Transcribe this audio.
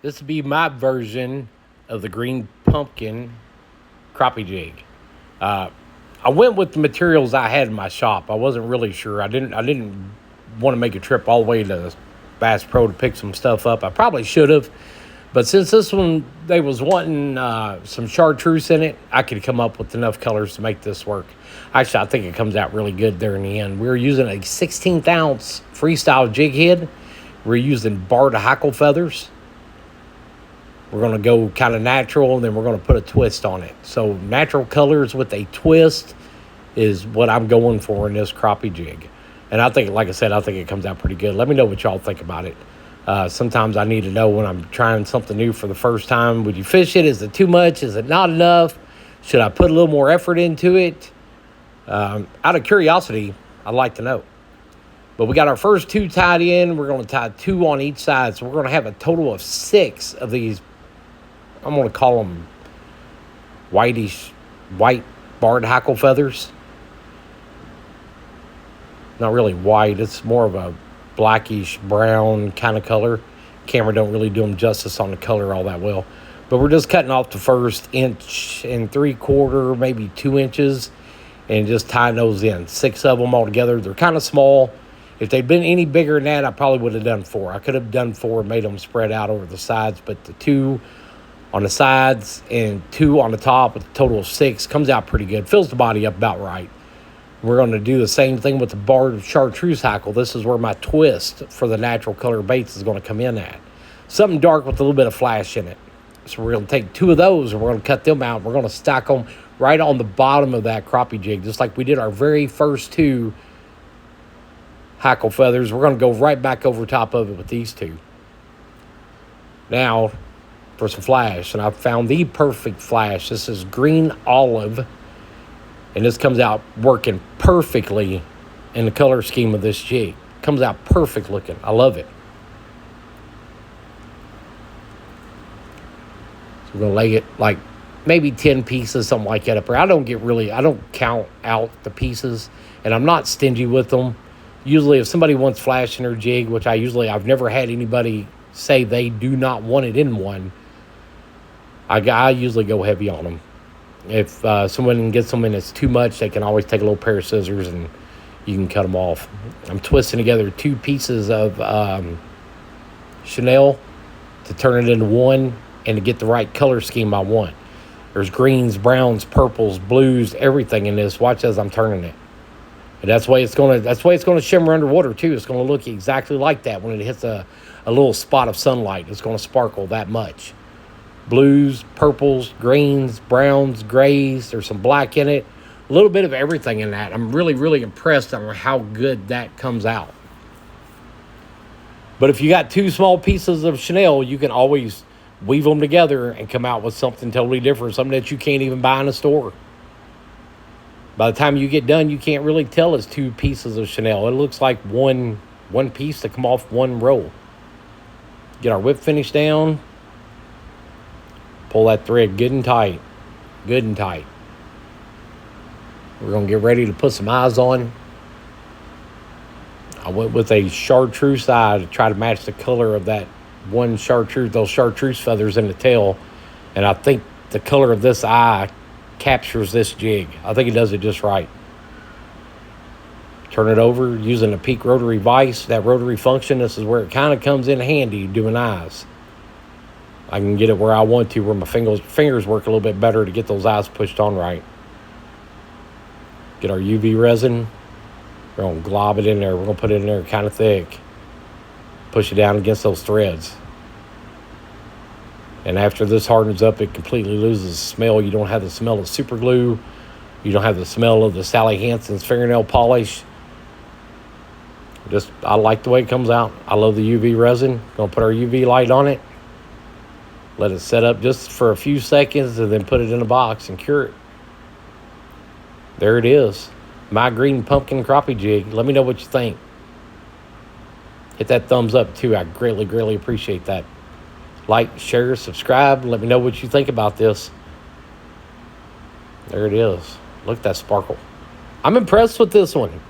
This would be my version of the green pumpkin crappie jig. Uh, I went with the materials I had in my shop. I wasn't really sure. I didn't want to make a trip all the way to Bass Pro to pick some stuff up. I probably should have, but since this one they was wanting some chartreuse in it, I could come up with enough colors to make this work. Actually, I think it comes out really good there in the end. We're using a 16th ounce freestyle jig head. We're using barred hackle feathers. We're going to go kind of natural, and then we're going to put a twist on it. So natural colors with a twist is what I'm going for in this crappie jig. And I think, like I said, I think it comes out pretty good. Let me know what y'all think about it. Sometimes I need to know when I'm trying something new for the first time. Would you fish it? Is it too much? Is it not enough? Should I put a little more effort into it? Out of curiosity, I'd like to know. But we got our first two tied in. We're going to tie two on each side. So we're going to have a total of 6 of these. I'm going to call them white barred hackle feathers. Not really white. It's more of a blackish brown kind of color. Camera don't really do them justice on the color all that well. But we're just cutting off the first 1.75 inches, maybe 2 inches, and just tying those in. 6 of them all together. They're kind of small. If they'd been any bigger than that, I probably would have done 4. I could have done 4 and made them spread out over the sides, but the 2 on the sides and 2 on the top with a total of 6 comes out pretty good. Fills the body up about right. We're going to do the same thing with the barred chartreuse hackle. This is where my twist for the natural color baits is going to come in at. Something dark with a little bit of flash in it. So we're going to take 2 of those and we're going to cut them out. We're going to stack them right on the bottom of that crappie jig, just like we did our very first 2 hackle feathers. We're going to go right back over top of it with these 2. Now, for some flash, and I found the perfect flash. This is green olive, and this comes out working perfectly in the color scheme of this jig. Comes out perfect looking. I love it. So we're gonna lay it like maybe 10 pieces, something like that up there. I don't count out the pieces, and I'm not stingy with them. Usually if somebody wants flash in their jig, which I've never had anybody say they do not want it in one, I usually go heavy on them. If someone gets them and it's too much, they can always take a little pair of scissors and you can cut them off. I'm twisting together 2 pieces of Chenille to turn it into one and to get the right color scheme I want. There's greens, browns, purples, blues, everything in this. Watch as I'm turning it. And that's the way it's gonna shimmer underwater too. It's gonna look exactly like that when it hits a little spot of sunlight. It's gonna sparkle that much. Blues, purples, greens, browns, grays. There's some black in it. A little bit of everything in that. I'm really, really impressed on how good that comes out. But if you got 2 small pieces of Chenille, you can always weave them together and come out with something totally different, something that you can't even buy in a store. By the time you get done, you can't really tell it's 2 pieces of Chenille. It looks like one piece to come off one roll. Get our whip finish down. Pull that thread good and tight. Good and tight. We're going to get ready to put some eyes on. I went with a chartreuse eye to try to match the color of that those chartreuse feathers in the tail. And I think the color of this eye captures this jig. I think it does it just right. Turn it over using a Peak rotary vise. That rotary function, this is where it kind of comes in handy doing eyes. I can get it where I want to, where my fingers work a little bit better to get those eyes pushed on right. Get our UV resin. We're going to glob it in there. We're going to put it in there kind of thick. Push it down against those threads. And after this hardens up, it completely loses the smell. You don't have the smell of super glue. You don't have the smell of the Sally Hansen's fingernail polish. I like the way it comes out. I love the UV resin. Going to put our UV light on it. Let it set up just for a few seconds and then put it in a box and cure it. There it is. My green pumpkin crappie jig. Let me know what you think. Hit that thumbs up too. I greatly, greatly appreciate that. Like, share, subscribe. Let me know what you think about this. There it is. Look at that sparkle. I'm impressed with this one.